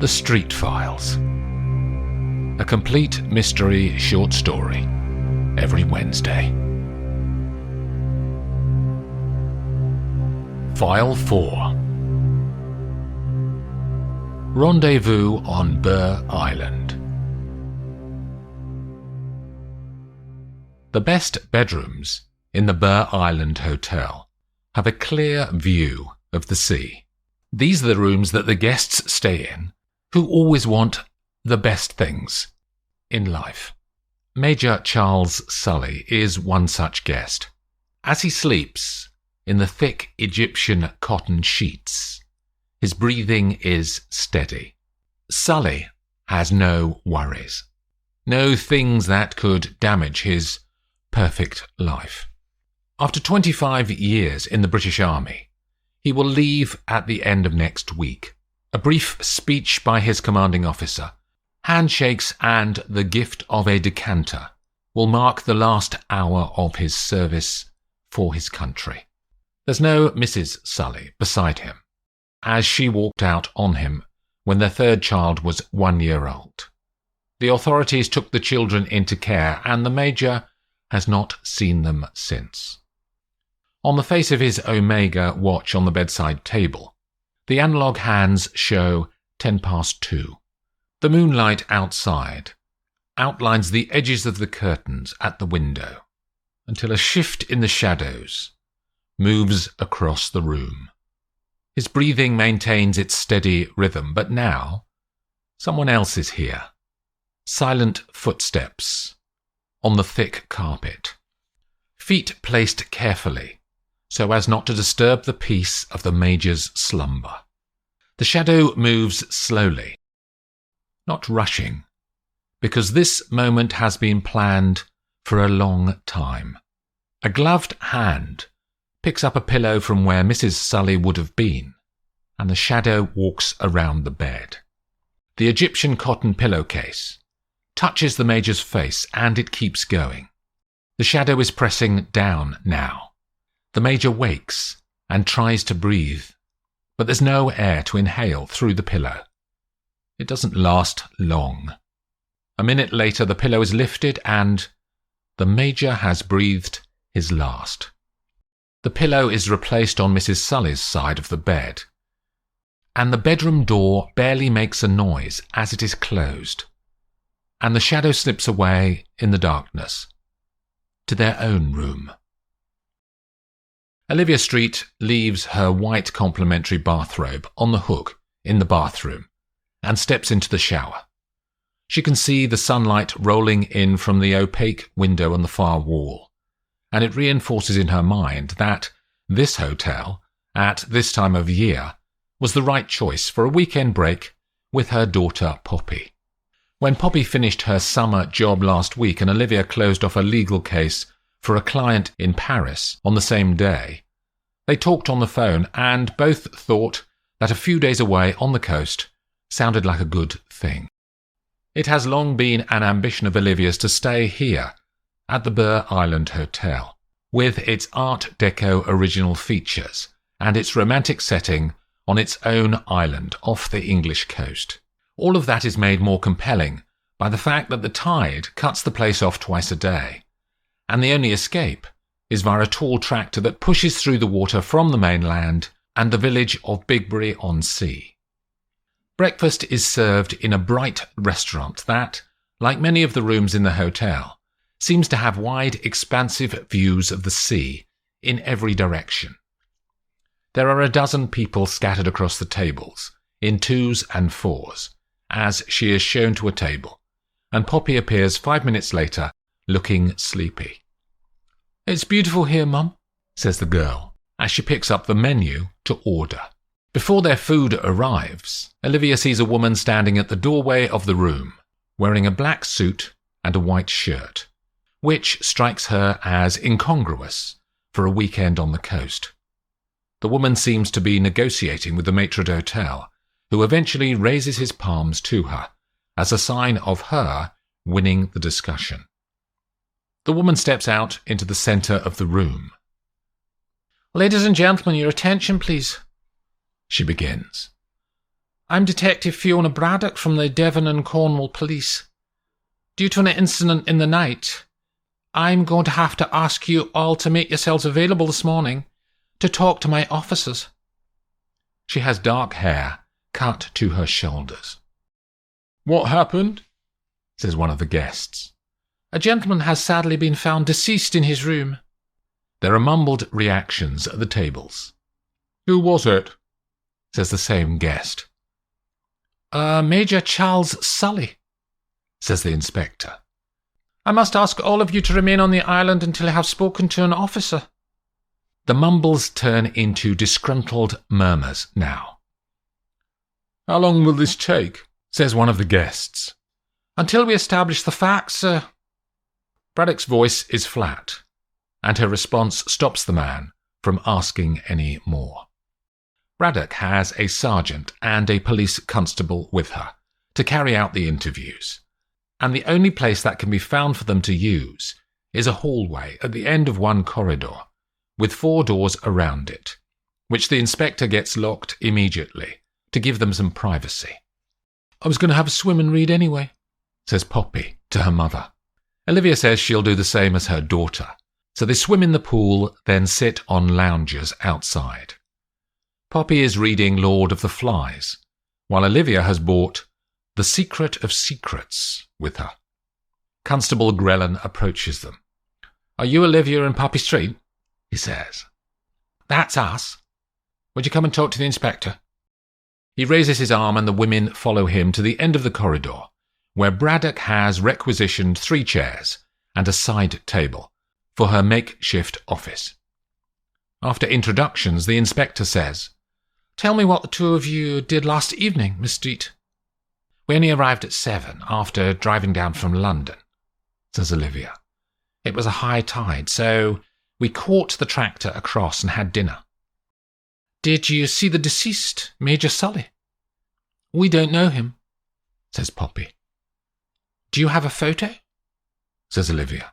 The Street Files. A complete mystery short story every Wednesday. File 4. Rendezvous on Burgh Island. The best bedrooms in the Burgh Island Hotel have a clear view of the sea. These are the rooms that the guests stay in who always want the best things in life. Major Charles Sully is one such guest. As he sleeps in the thick Egyptian cotton sheets, his breathing is steady. Sully has no worries, no things that could damage his perfect life. After 25 years in the British Army, he will leave at the end of next week. A brief speech by his commanding officer, handshakes and the gift of a decanter will mark the last hour of his service for his country. There's no Mrs. Sully beside him, as she walked out on him when their third child was 1 year old. The authorities took the children into care, and the Major has not seen them since. On the face of his Omega watch on the bedside table, the analog hands show 2:10. The moonlight outside outlines the edges of the curtains at the window until a shift in the shadows moves across the room. His breathing maintains its steady rhythm, but now someone else is here. Silent footsteps on the thick carpet, feet placed carefully so as not to disturb the peace of the Major's slumber. The shadow moves slowly, not rushing, because this moment has been planned for a long time. A gloved hand picks up a pillow from where Mrs. Sully would have been, and the shadow walks around the bed. The Egyptian cotton pillowcase touches the Major's face, and it keeps going. The shadow is pressing down now. The Major wakes and tries to breathe, but there's no air to inhale through the pillow. It doesn't last long. A minute later, the pillow is lifted and the Major has breathed his last. The pillow is replaced on Mrs. Sully's side of the bed, and the bedroom door barely makes a noise as it is closed, and the shadow slips away in the darkness to their own room. Olivia Street leaves her white complimentary bathrobe on the hook in the bathroom and steps into the shower. She can see the sunlight rolling in from the opaque window on the far wall, and it reinforces in her mind that this hotel, at this time of year, was the right choice for a weekend break with her daughter Poppy. When Poppy finished her summer job last week and Olivia closed off a legal case for a client in Paris on the same day, they talked on the phone and both thought that a few days away on the coast sounded like a good thing. It has long been an ambition of Olivia's to stay here at the Burgh Island Hotel, with its Art Deco original features and its romantic setting on its own island off the English coast. All of that is made more compelling by the fact that the tide cuts the place off twice a day, and the only escape is via a tall tractor that pushes through the water from the mainland and the village of Bigbury-on-Sea. Breakfast is served in a bright restaurant that, like many of the rooms in the hotel, seems to have wide, expansive views of the sea in every direction. There are a dozen people scattered across the tables, in 2s and 4s, as she is shown to a table, and Poppy appears 5 minutes later, looking sleepy. "It's beautiful here, Mum," says the girl, as she picks up the menu to order. Before their food arrives, Olivia sees a woman standing at the doorway of the room, wearing a black suit and a white shirt, which strikes her as incongruous for a weekend on the coast. The woman seems to be negotiating with the maitre d'hotel, who eventually raises his palms to her as a sign of her winning the discussion. The woman steps out into the centre of the room. "Ladies and gentlemen, your attention, please," she begins. I'm Detective Fiona Braddock from the Devon and Cornwall Police. Due to an incident in the night, I'm going to have to ask you all to make yourselves available this morning to talk to my officers. She has dark hair cut to her shoulders. What happened? Says one of the guests. A gentleman has sadly been found deceased in his room. There are mumbled reactions at the tables. Who was it? Says the same guest. Major Charles Sully, says the inspector. I must ask all of you to remain on the island until I have spoken to an officer. The mumbles turn into disgruntled murmurs now. How long will this take? Says one of the guests. Until we establish the facts, sir. Braddock's voice is flat, and her response stops the man from asking any more. Braddock has a sergeant and a police constable with her to carry out the interviews, and the only place that can be found for them to use is a hallway at the end of one corridor, with 4 doors around it, which the inspector gets locked immediately to give them some privacy. I was going to have a swim and read anyway, says Poppy to her mother. Olivia says she'll do the same as her daughter, so they swim in the pool, then sit on loungers outside. Poppy is reading Lord of the Flies, while Olivia has bought The Secret of Secrets with her. Constable Grellan approaches them. Are you Olivia and Poppy Street? He says. That's us. Would you come and talk to the inspector? He raises his arm and the women follow him to the end of the corridor, where Braddock has requisitioned 3 chairs and a side table for her makeshift office. After introductions, the inspector says, Tell me what the 2 of you did last evening, Miss Street. We only arrived at 7 after driving down from London, says Olivia. It was a high tide, so we caught the tractor across and had dinner. Did you see the deceased, Major Sully? We don't know him, says Poppy. Do you have a photo? Says Olivia,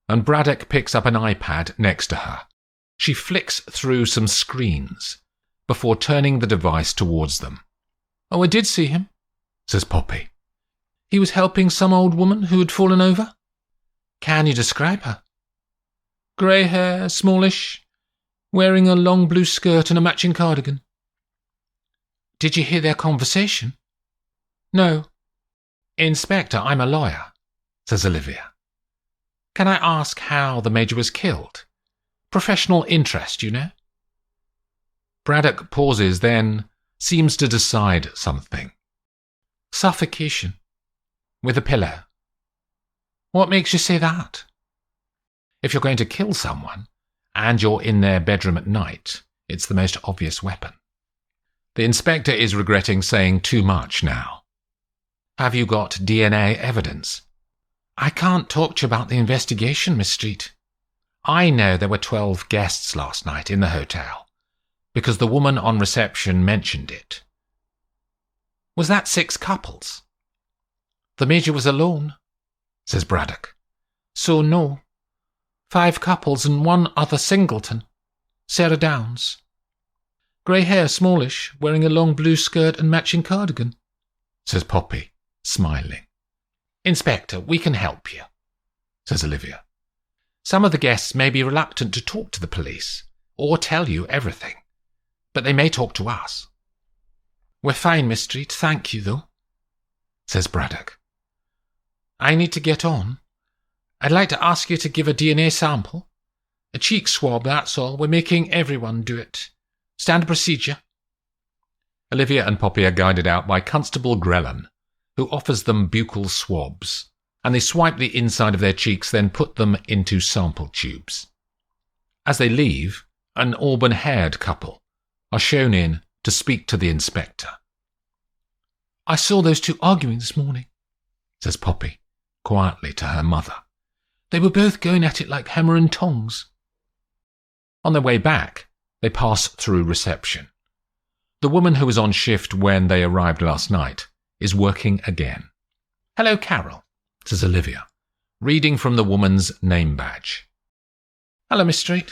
and Braddock picks up an iPad next to her. She flicks through some screens before turning the device towards them. Oh, I did see him, says Poppy. He was helping some old woman who had fallen over. Can you describe her? Grey hair, smallish, wearing a long blue skirt and a matching cardigan. Did you hear their conversation? No. Inspector, I'm a lawyer, says Olivia. Can I ask how the Major was killed? Professional interest, you know. Braddock pauses, then seems to decide something. Suffocation. With a pillow. What makes you say that? If you're going to kill someone, and you're in their bedroom at night, it's the most obvious weapon. The inspector is regretting saying too much now. Have you got DNA evidence? I can't talk to you about the investigation, Miss Street. I know there were 12 guests last night in the hotel, because the woman on reception mentioned it. Was that 6 couples? The Major was alone, says Braddock. So no. 5 couples and 1 other singleton, Sarah Downs. Grey hair, smallish, wearing a long blue skirt and matching cardigan, says Poppy, smiling. Inspector, we can help you, says Olivia. Some of the guests may be reluctant to talk to the police or tell you everything, but they may talk to us. We're fine, Miss Street, thank you, though, says Braddock. I need to get on. I'd like to ask you to give a DNA sample. A cheek swab, that's all. We're making everyone do it. Standard procedure. Olivia and Poppy are guided out by Constable Grellan, who offers them buccal swabs, and they swipe the inside of their cheeks, then put them into sample tubes. As they leave, an auburn-haired couple are shown in to speak to the inspector. I saw those 2 arguing this morning, says Poppy, quietly to her mother. They were both going at it like hammer and tongs. On their way back, they pass through reception. The woman who was on shift when they arrived last night is working again. Hello, Carol, says Olivia, reading from the woman's name badge. Hello, Miss Street.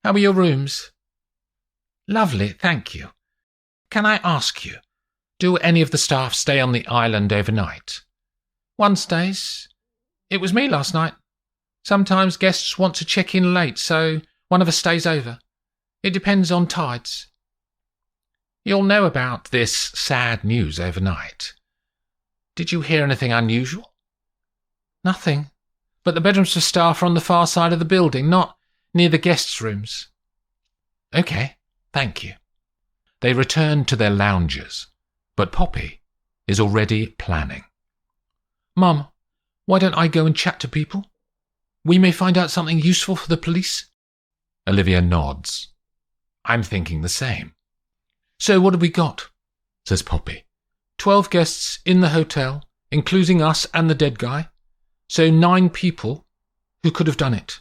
How are your rooms? Lovely, thank you. Can I ask you, Do any of the staff stay on the island overnight? One stays. It was me last night. Sometimes guests want to check in late, so one of us stays over. It depends on tides. You'll know about this sad news overnight. Did you hear anything unusual? Nothing, but the bedrooms for staff are on the far side of the building, not near the guests' rooms. Okay, thank you. They return to their lounges, but Poppy is already planning. Mum, why don't I go and chat to people? We may find out something useful for the police. Olivia nods. I'm thinking the same. So what have we got? Says Poppy. 12 guests in the hotel, including us and the dead guy. So 9 people who could have done it.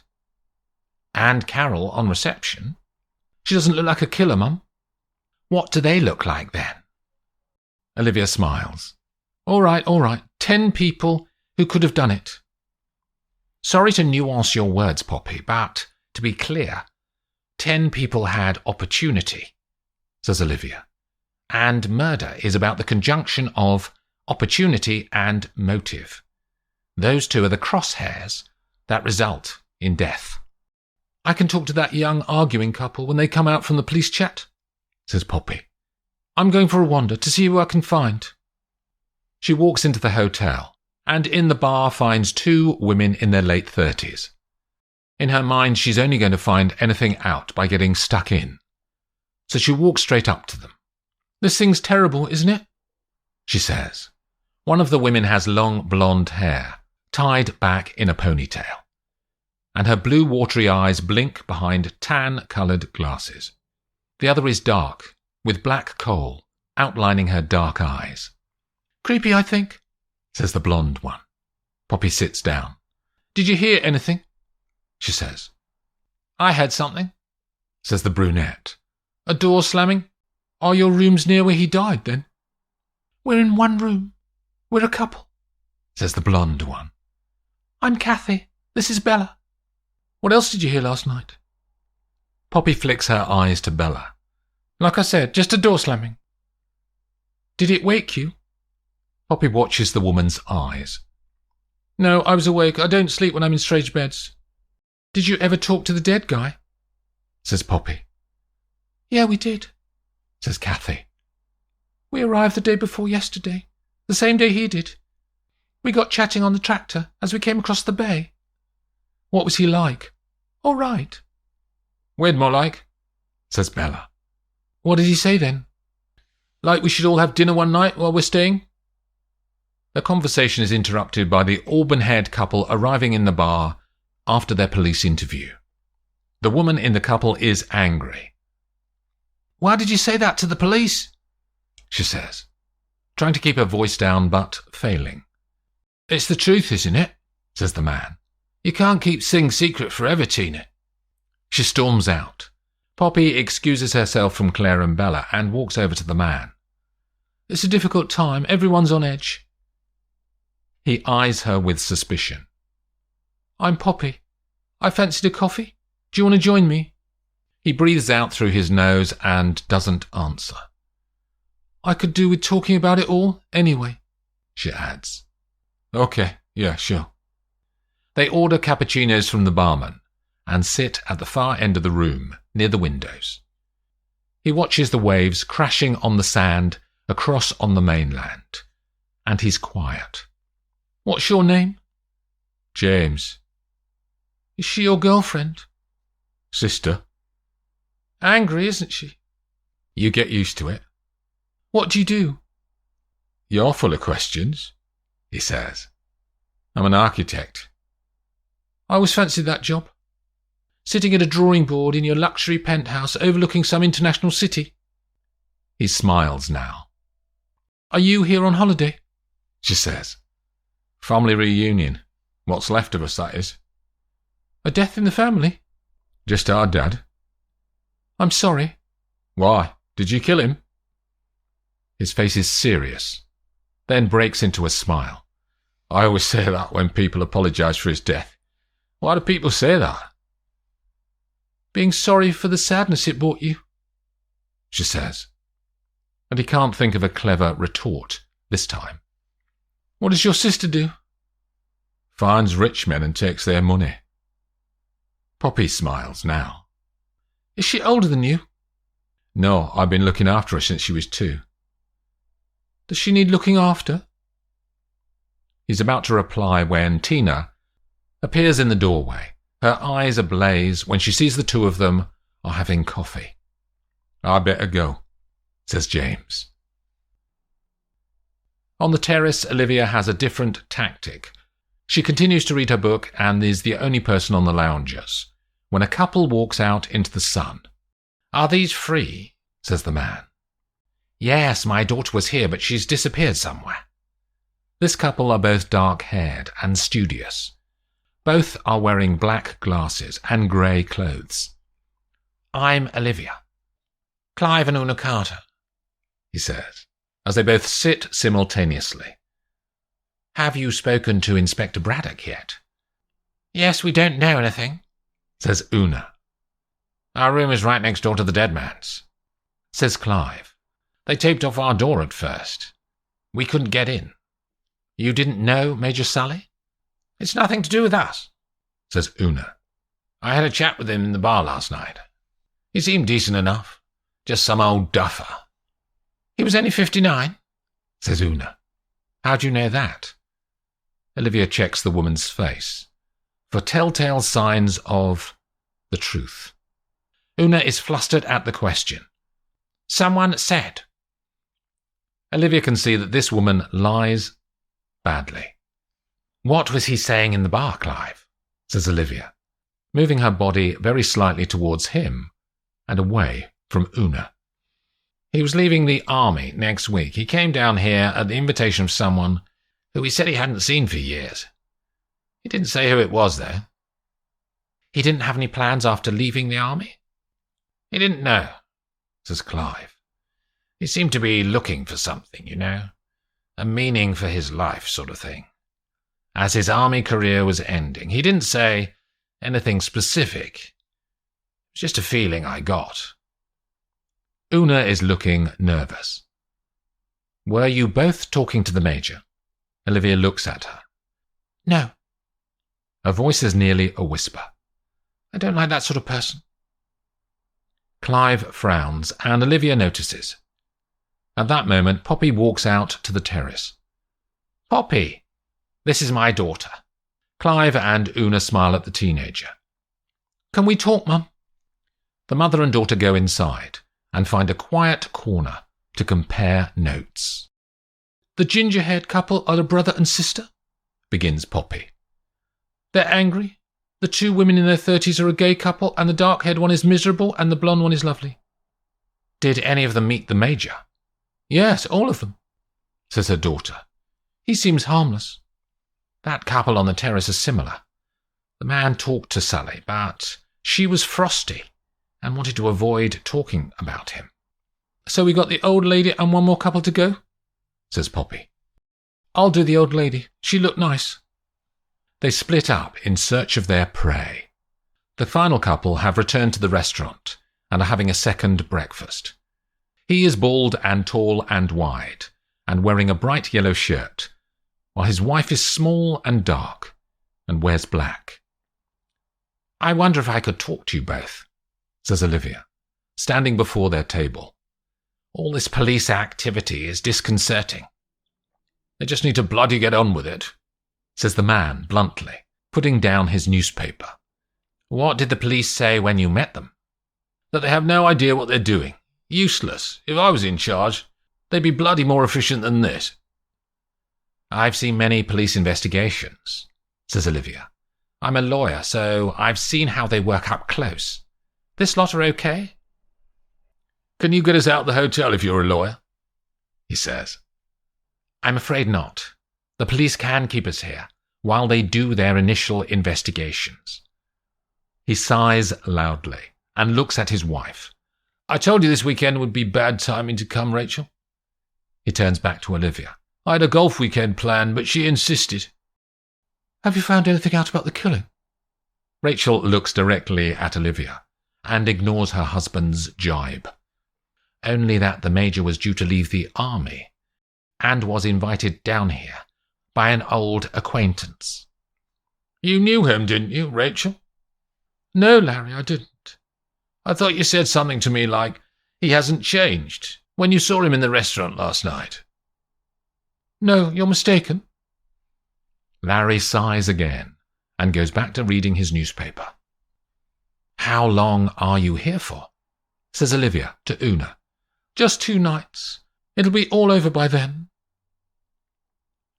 And Carol on reception. She doesn't look like a killer, Mum. What do they look like then? Olivia smiles. All right. 10 people who could have done it. Sorry to nuance your words, Poppy, but to be clear, 10 people had opportunity, says Olivia. And murder is about the conjunction of opportunity and motive. Those two are the crosshairs that result in death. I can talk to that young arguing couple when they come out from the police chat, says Poppy. I'm going for a wander to see who I can find. She walks into the hotel and in the bar finds 2 women in their late 30s. In her mind, she's only going to find anything out by getting stuck in. So she walks straight up to them. This thing's terrible, isn't it? She says. One of the women has long blonde hair, tied back in a ponytail, and her blue watery eyes blink behind tan-coloured glasses. The other is dark, with black kohl outlining her dark eyes. Creepy, I think, says the blonde one. Poppy sits down. Did you hear anything? She says. I heard something, says the brunette. A door slamming? Are your rooms near where he died, then? We're in one room. We're a couple, says the blonde one. I'm Kathy. This is Bella. What else did you hear last night? Poppy flicks her eyes to Bella. Like I said, just a door slamming. Did it wake you? Poppy watches the woman's eyes. No, I was awake. I don't sleep when I'm in strange beds. Did you ever talk to the dead guy? Says Poppy. Yeah, we did, says Kathy. We arrived the day before yesterday, the same day he did. We got chatting on the tractor as we came across the bay. What was he like? All right. We'd more like, says Bella. What did he say then? Like we should all have dinner one night while we're staying? The conversation is interrupted by the auburn-haired couple arriving in the bar after their police interview. The woman in the couple is angry. Why did you say that to the police? She says, trying to keep her voice down but failing. It's the truth, isn't it? Says the man. You can't keep things secret forever, Tina. She storms out. Poppy excuses herself from Claire and Bella and walks over to the man. It's a difficult time. Everyone's on edge. He eyes her with suspicion. I'm Poppy. I fancied a coffee. Do you want to join me? He breathes out through his nose and doesn't answer. I could do with talking about it all anyway, she adds. Okay, yeah, sure. They order cappuccinos from the barman and sit at the far end of the room near the windows. He watches the waves crashing on the sand across on the mainland, and he's quiet. What's your name? James. Is she your girlfriend? Sister. Angry, isn't she? You get used to it. What do you do? You're full of questions, he says. I'm an architect. I always fancied that job. Sitting at a drawing board in your luxury penthouse overlooking some international city. He smiles now. Are you here on holiday? She says. Family reunion. What's left of us, that is. A death in the family? Just our dad. I'm sorry. Why? Did you kill him? His face is serious, then breaks into a smile. I always say that when people apologise for his death. Why do people say that? Being sorry for the sadness it brought you, she says. and he can't think of a clever retort this time. What does your sister do? Finds rich men and takes their money. Poppy smiles now. Is she older than you? No, I've been looking after her since she was 2. Does she need looking after? He's about to reply when Tina appears in the doorway, her eyes ablaze when she sees the two of them are having coffee. "I'd better go," says James. On the terrace, Olivia has a different tactic. She continues to read her book and is the only person on the loungers when a couple walks out into the sun. "Are these free?" says the man. "Yes, my daughter was here, but she's disappeared somewhere." This couple are both dark-haired and studious. Both are wearing black glasses and grey clothes. "I'm Olivia. Clive and Una Carter," he says, as they both sit simultaneously. "Have you spoken to Inspector Braddock yet?" "Yes, we don't know anything," says Una. "Our room is right next door to the dead man's," says Clive. "They taped off our door at first. We couldn't get in." "You didn't know Major Sully?" "It's nothing to do with us," says Una. "I had a chat with him in the bar last night. He seemed decent enough. Just some old duffer." "He was only 59, says Una. "How do you know that?" Olivia checks the woman's face for telltale signs of the truth. Una is flustered at the question. "Someone said." Olivia can see that this woman lies badly. "What was he saying in the bar, Clive?" says Olivia, moving her body very slightly towards him and away from Una. "He was leaving the army next week. He came down here at the invitation of someone who he said he hadn't seen for years. He didn't say who it was, though." "He didn't have any plans after leaving the army?" "He didn't know," says Clive. "He seemed to be looking for something, you know, a meaning for his life sort of thing. As his army career was ending, he didn't say anything specific. It was just a feeling I got." Una is looking nervous. "Were you both talking to the Major?" Olivia looks at her. "No." Her voice is nearly a whisper. "I don't like that sort of person." Clive frowns, and Olivia notices. At that moment, Poppy walks out to the terrace. "Poppy, this is my daughter." Clive and Una smile at the teenager. "Can we talk, Mum?" The mother and daughter go inside and find a quiet corner to compare notes. "The ginger-haired couple are a brother and sister," begins Poppy. "They're angry. The 2 women in their 30s are a gay couple, and the dark-haired one is miserable and the blonde one is lovely." "Did any of them meet the Major?" "Yes, all of them," says her daughter. "He seems harmless." "That couple on the terrace is similar. The man talked to Sally, but she was frosty and wanted to avoid talking about him." "So we got the old lady and one more couple to go?" says Poppy. "I'll do the old lady. She looked nice." They split up in search of their prey. The final couple have returned to the restaurant and are having a second breakfast. He is bald and tall and wide, and wearing a bright yellow shirt, while his wife is small and dark, and wears black. "I wonder if I could talk to you both," says Olivia, standing before their table. "All this police activity is disconcerting." "They just need to bloody get on with it," says the man bluntly, putting down his newspaper. "What did the police say when you met them?" "That they have no idea what they're doing. Useless. If I was in charge, they'd be bloody more efficient than this." "I've seen many police investigations," says Olivia. "I'm a lawyer, so I've seen how they work up close. This lot are okay?" "Can you get us out of the hotel if you're a lawyer?" he says. "I'm afraid not. The police can keep us here while they do their initial investigations." He sighs loudly and looks at his wife. "I told you this weekend would be bad timing to come, Rachel." He turns back to Olivia. "I had a golf weekend planned, but she insisted." "Have you found anything out about the killing?" Rachel looks directly at Olivia and ignores her husband's jibe. only that the Major was due to leave the army and was invited down here by an old acquaintance. You knew him, didn't you, Rachel? No, Larry, I didn't. I thought you said something to me like, he hasn't changed, when you saw him in the restaurant last night. No, you're mistaken. Larry sighs again and goes back to reading his newspaper. How long are you here for? Says Olivia to Una. Just 2 nights. It'll be all over by then.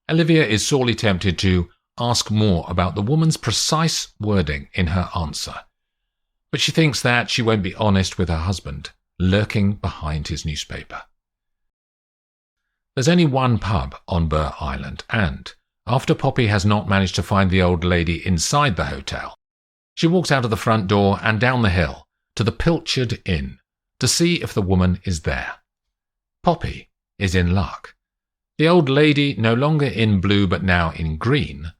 Olivia is sorely tempted to ask more about the woman's precise wording in her answer, but she thinks that she won't be honest with her husband, lurking behind his newspaper. There's only one pub on Burgh Island, and after Poppy has not managed to find the old lady inside the hotel, she walks out of the front door and down the hill to the Pilchard Inn to see if the woman is there. Poppy is in luck. The old lady, no longer in blue but now in green,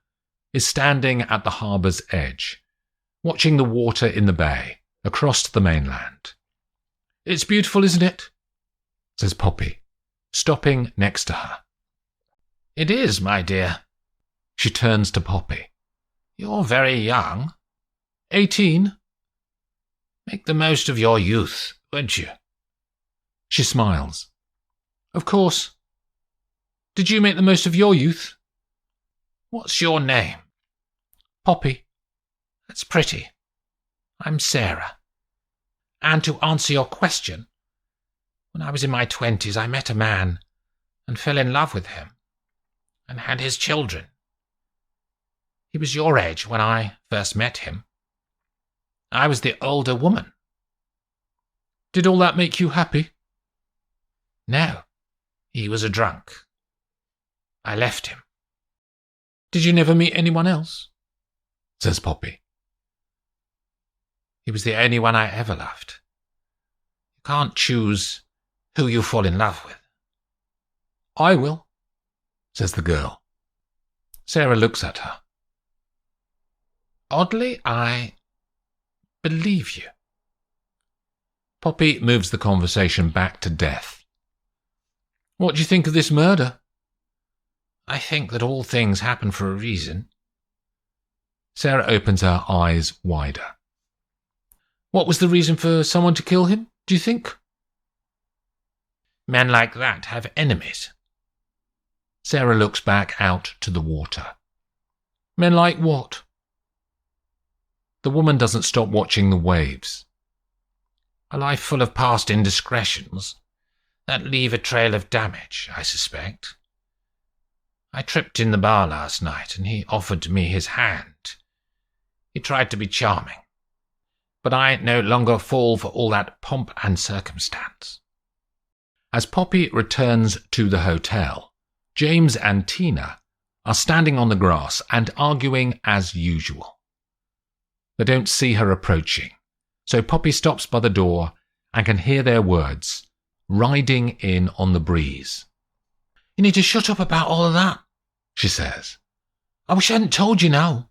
is standing at the harbour's edge, watching the water in the bay across the mainland. It's beautiful, isn't it? Says Poppy, stopping next to her. It is, my dear. She turns to Poppy. You're very young. 18. Make the most of your youth, won't you? She smiles. Of course. Did you make the most of your youth? What's your name? Poppy. That's pretty. I'm Sarah. And to answer your question, when I was in my 20s, I met a man and fell in love with him and had his children. He was your age when I first met him. I was the older woman. Did all that make you happy? No, he was a drunk. I left him. Did you never meet anyone else? Says Poppy. He was the only one I ever loved. You can't choose who you fall in love with. I will, says the girl. Sarah looks at her. Oddly, I believe you. Poppy moves the conversation back to death. What do you think of this murder? I think that all things happen for a reason. Sarah opens her eyes wider. What was the reason for someone to kill him, do you think? Men like that have enemies. Sarah looks back out to the water. Men like what? The woman doesn't stop watching the waves. A life full of past indiscretions that leave a trail of damage, I suspect. I tripped in the bar last night and he offered me his hand. He tried to be charming, but I no longer fall for all that pomp and circumstance. As Poppy returns to the hotel, James and Tina are standing on the grass and arguing as usual. They don't see her approaching, so Poppy stops by the door and can hear their words, riding in on the breeze. You need to shut up about all of that, she says. I wish I hadn't told you now.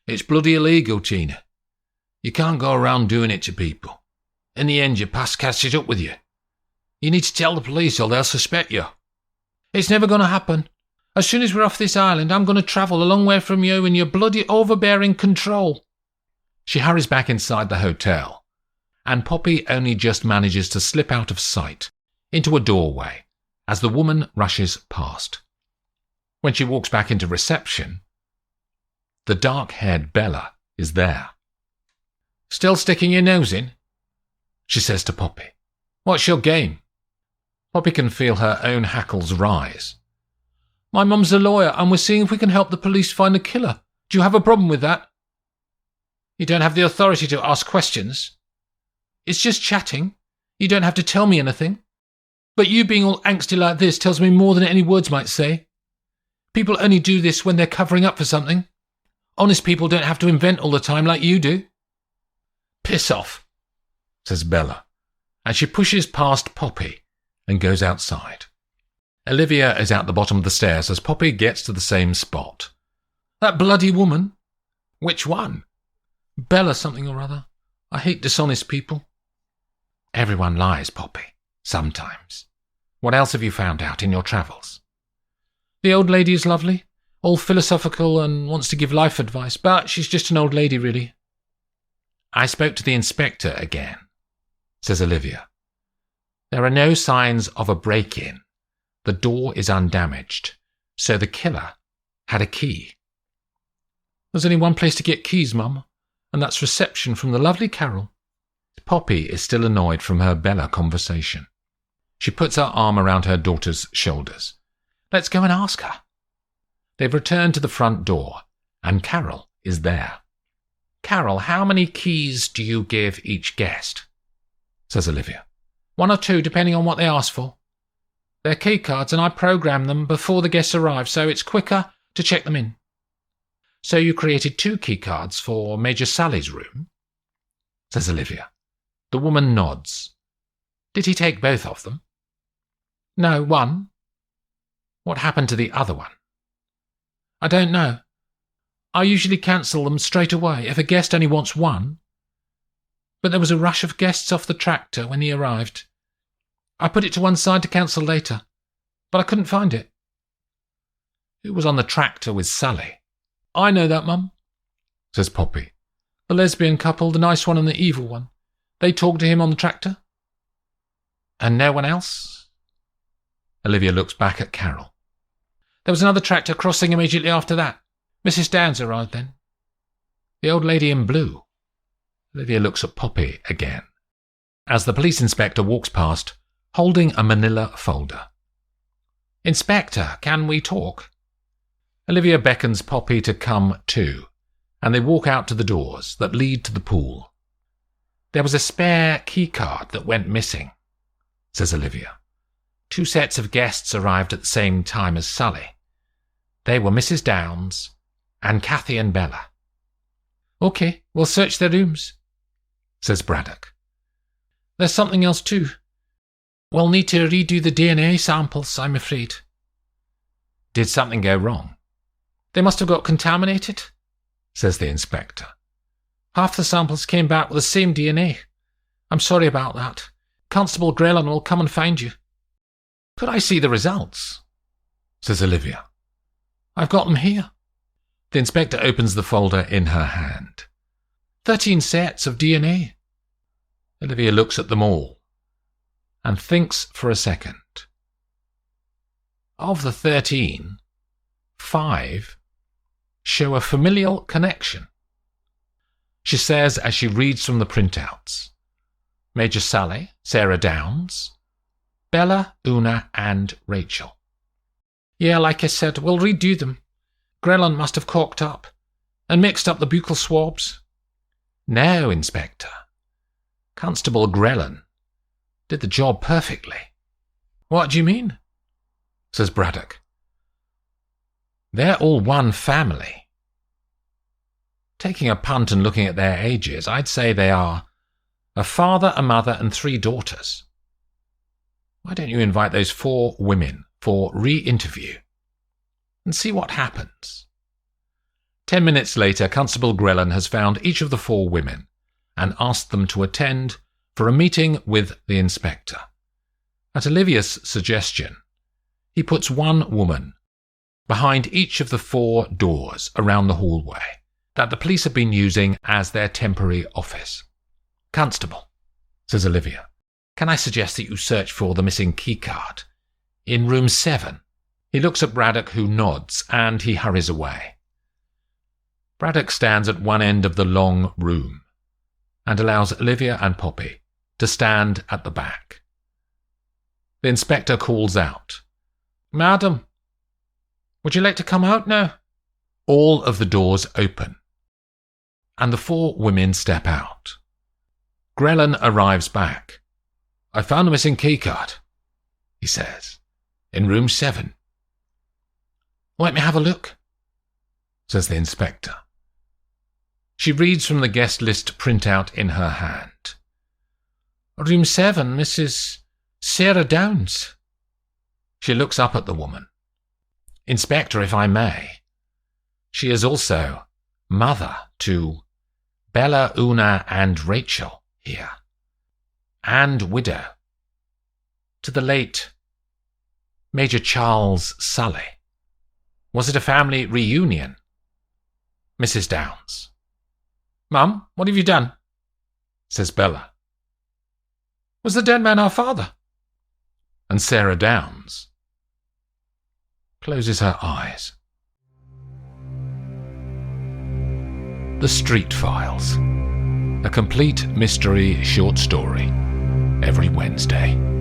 It's bloody illegal, Tina. You can't go around doing it to people. In the end, your past catches up with you. You need to tell the police or they'll suspect you. It's never going to happen. As soon as we're off this island, I'm going to travel a long way from you and your bloody overbearing control. She hurries back inside the hotel, and Poppy only just manages to slip out of sight into a doorway as the woman rushes past. When she walks back into reception, the dark-haired Bella is there. Still sticking your nose in? She says to Poppy. What's your game? Poppy can feel her own hackles rise. My mum's a lawyer and we're seeing if we can help the police find the killer. Do you have a problem with that? You don't have the authority to ask questions. It's just chatting. You don't have to tell me anything. But you being all angsty like this tells me more than any words might say. People only do this when they're covering up for something. Honest people don't have to invent all the time like you do. Piss off, says Bella, and she pushes past Poppy and goes outside. Olivia is at the bottom of the stairs as Poppy gets to the same spot. That bloody woman. Which one? Bella something or other. I hate dishonest people. Everyone lies, Poppy, Sometimes. What else have you found out in your travels? The old lady is lovely, all philosophical and wants to give life advice, but she's just an old lady, really. I spoke to the inspector again, says Olivia. There are no signs of a break-in. The door is undamaged, so the killer had a key. There's only one place to get keys, Mum, and that's reception from the lovely Carol. Poppy is still annoyed from her Bella conversation. She puts her arm around her daughter's shoulders. Let's go and ask her. They've returned to the front door, and Carol is there. Carol, how many keys do you give each guest? Says Olivia. 1 or 2, depending on what they ask for. They're key cards, and I program them before the guests arrive, so it's quicker to check them in. So you created 2 key cards for Major Sally's room? Says Olivia. The woman nods. Did he take both of them? No, 1. What happened to the other one? I don't know. I usually cancel them straight away if a guest only wants 1. But there was a rush of guests off the tractor when he arrived. I put it to one side to cancel later, but I couldn't find it. Who was on the tractor with Sally? I know that, Mum, says Poppy. The lesbian couple, the nice one and the evil one. They talked to him on the tractor. And no one else? Olivia looks back at Carol. There was another tractor crossing immediately after that. Mrs. Downs arrived then. The old lady in blue. Olivia looks at Poppy again, as the police inspector walks past, holding a manila folder. Inspector, can we talk? Olivia beckons Poppy to come too, and they walk out to the doors that lead to the pool. There was a spare key card that went missing, says Olivia. 2 sets of guests arrived at the same time as Sally. They were Mrs. Downs and Cathy and Bella. OK, we'll search their rooms, says Braddock. There's something else too. We'll need to redo the DNA samples, I'm afraid. Did something go wrong? They must have got contaminated, says the inspector. Half the samples came back with the same DNA. I'm sorry about that. Constable Grellan will come and find you. Could I see the results? Says Olivia. I've got them here. The inspector opens the folder in her hand. 13 sets of DNA. Olivia looks at them all and thinks for a second. Of the 13, 5 show a familial connection. She says as she reads from the printouts. Major Sally, Sarah Downs, Bella, Una and Rachel. Yeah, like I said, we'll redo them. Grellan must have corked up and mixed up the buccal swabs. No, Inspector. Constable Grellan did the job perfectly. What do you mean? Says Braddock. They're all one family. Taking a punt and looking at their ages, I'd say they are a father, a mother, and 3 daughters. Why don't you invite those 4 women for re-interview and see what happens? 10 minutes later, Constable Grellan has found each of the 4 women and asked them to attend for a meeting with the inspector. At Olivia's suggestion, he puts 1 woman behind each of the 4 doors around the hallway that the police have been using as their temporary office. Constable, says Olivia, can I suggest that you search for the missing keycard in room 7? He looks at Braddock, who nods, and he hurries away. Braddock stands at one end of the long room and allows Olivia and Poppy to stand at the back. The inspector calls out, Madam, would you like to come out now? All of the doors open, and the 4 women step out. Grellan arrives back. I found a missing keycard, he says, in room 7. Let me have a look, says the inspector. She reads from the guest list printout in her hand. Room 7, Mrs. Sarah Downs. She looks up at the woman. Inspector, if I may. She is also mother to Bella, Una and Rachel here, and widow. to the late Major Charles Sully? Was it a family reunion? Mrs. Downs. Mum, what have you done? Says Bella. Was the dead man our father? And Sarah Downs closes her eyes. The Street Files. A complete mystery short story every Wednesday.